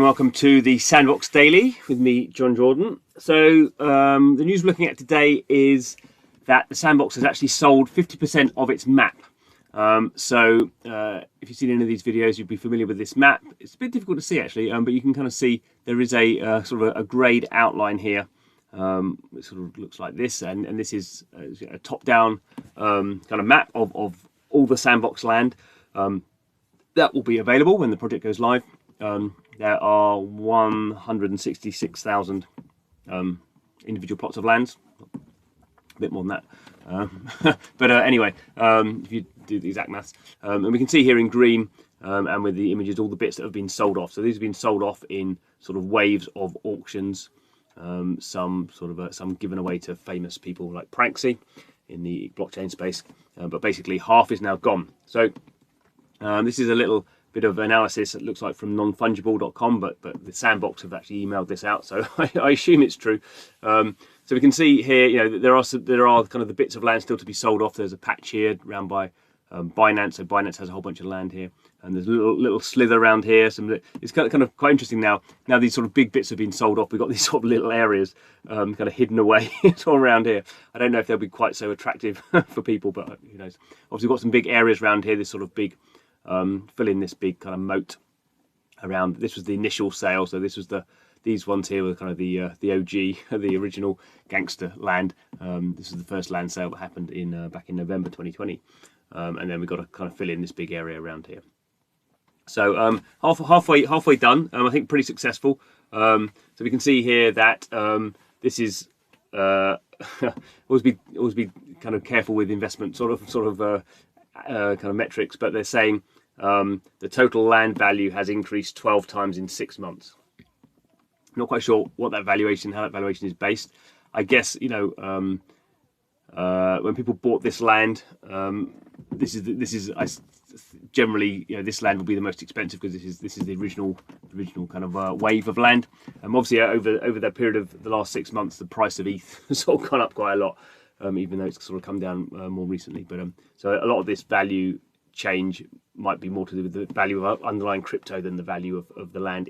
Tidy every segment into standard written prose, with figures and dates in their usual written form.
welcome to the Sandbox Daily with me, John Jordan. So the news we're looking at today is that the Sandbox has actually sold 50% of its map. If you've seen any of these videos, you'd be familiar with this map. It's a bit difficult to see actually, but you can kind of see there is a sort of a greyed outline here. It sort of looks like this, and this is a top-down kind of map of all the Sandbox land. That will be available when the project goes live. There are 166,000 individual plots of lands, a bit more than that. Anyway, if you do the exact maths, and we can see here in green and with the images all the bits that have been sold off. So these have been sold off in sort of waves of auctions. Some given away to famous people like Pranksy in the blockchain space, but basically half is now gone. So this is a little bit of analysis, it looks like, from nonfungible.com, but the Sandbox have actually emailed this out, so I assume it's true. So we can see here, you know, there are kind of the bits of land still to be sold off. There's a patch here around by Binance, so Binance has a whole bunch of land here, and there's a little slither around here. It's kind of quite interesting now. Now these sort of big bits have been sold off. We've got these sort of little areas kind of hidden away all around here. I don't know if they'll be quite so attractive for people, but who knows. Obviously, we've got some big areas around here. This sort of big fill in this big kind of moat around. This was the initial sale, so this was these ones here were kind of the OG, the original gangster land. This was the first land sale that happened in back in November 2020, and then we've got to kind of fill in this big area around here. So halfway done. I think pretty successful. So we can see here that this is always be kind of careful with investment sort of metrics, but they're saying the total land value has increased 12 times in 6 months. Not quite sure how that valuation is based. I guess, you know, when people bought this land, this is generally, you know, this land will be the most expensive because this is the original kind of wave of land. Obviously over that period of the last 6 months, the price of ETH has sort of gone up quite a lot. Even though it's sort of come down more recently. But so a lot of this value change might be more to do with the value of underlying crypto than the value of the land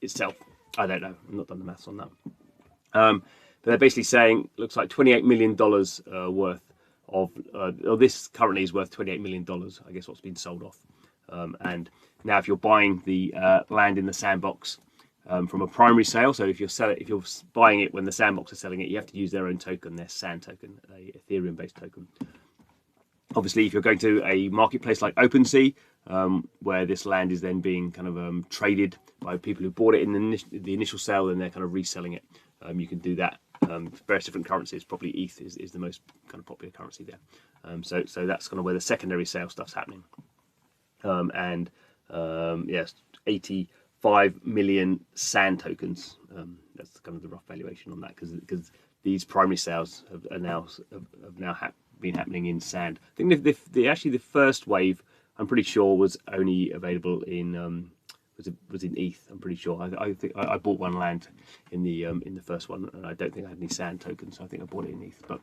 itself. I don't know. I've not done the maths on that. But they're basically saying, looks like $28 million worth of, this currently is worth $28 million, I guess, what's been sold off. And now if you're buying the land in the Sandbox, from a primary sale, so if you're buying it when the Sandbox are selling it, you have to use their own token, their Sand token, a Ethereum-based token. Obviously, if you're going to a marketplace like OpenSea, where this land is then being kind of traded by people who bought it in the initial sale, and they're kind of reselling it, you can do that. Various different currencies, probably ETH is the most kind of popular currency there. So that's kind of where the secondary sale stuff's happening. Yes, 85 million Sand tokens. That's kind of the rough valuation on that, because these primary sales have now been happening in Sand. I think actually the first wave, I'm pretty sure, was only available in was in ETH. I'm pretty sure. I think I bought one land in the first one, and I don't think I had any Sand tokens. So I think I bought it in ETH. But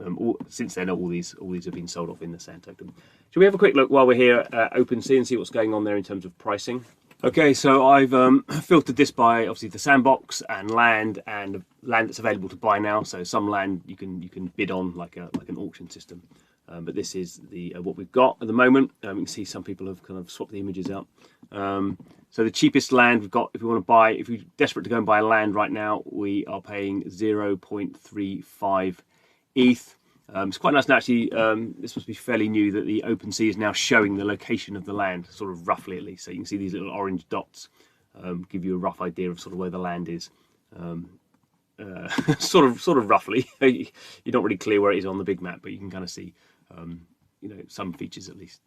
since then, all these have been sold off in the Sand token. Shall we have a quick look while we're here at OpenSea and see what's going on there in terms of pricing? Okay, so I've filtered this by obviously the Sandbox and land that's available to buy now. So some land you can bid on like an auction system, but this is the what we've got at the moment. You can see some people have kind of swapped the images out. So the cheapest land we've got, if you're desperate to go and buy land right now, we are paying 0.35 ETH. It's quite nice, and actually, this must be fairly new, that the OpenSea is now showing the location of the land, sort of roughly at least. So you can see these little orange dots give you a rough idea of sort of where the land is, sort of roughly. You're not really clear where it is on the big map, but you can kind of see, you know, some features at least.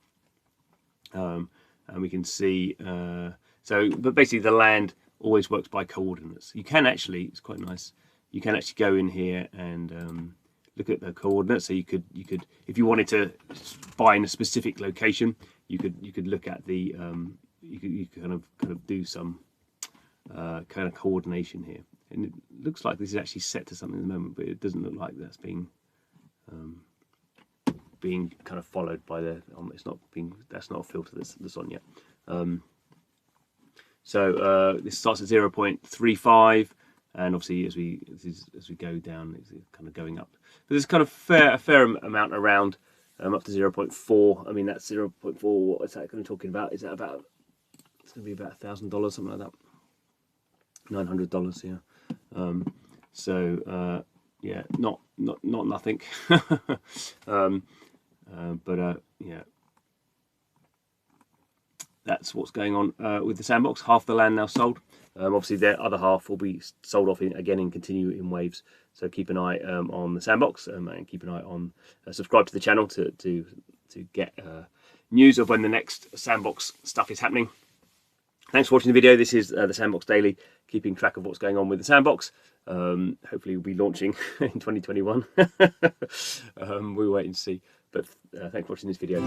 And we can see, but basically the land always works by coordinates. You can actually, it's quite nice, you can actually go in here and look at the coordinates. So you could, if you wanted to buy in a specific location, you could look at the, you could kind of do some kind of coordination here. And it looks like this is actually set to something at the moment, but it doesn't look like that's being kind of followed by the. It's not being. That's not a filter that's on yet. So this starts at 0.35, and obviously as we go down, it's kind of going up. But there's kind of a fair amount around, up to 0.4. I mean, that's 0.4. What is that kind of talking about? Is that about? It's going to be about $1,000, something like that. $900, yeah. So yeah, not nothing. But yeah, that's what's going on with the Sandbox. Half the land now sold. Obviously, the other half will be sold off again and continue in waves. So keep an eye on the Sandbox, and keep an eye on subscribe to the channel to get news of when the next Sandbox stuff is happening. Thanks for watching the video. This is the Sandbox Daily, keeping track of what's going on with the Sandbox. Hopefully we'll be launching in 2021. We'll wait and see. But thanks for watching this video.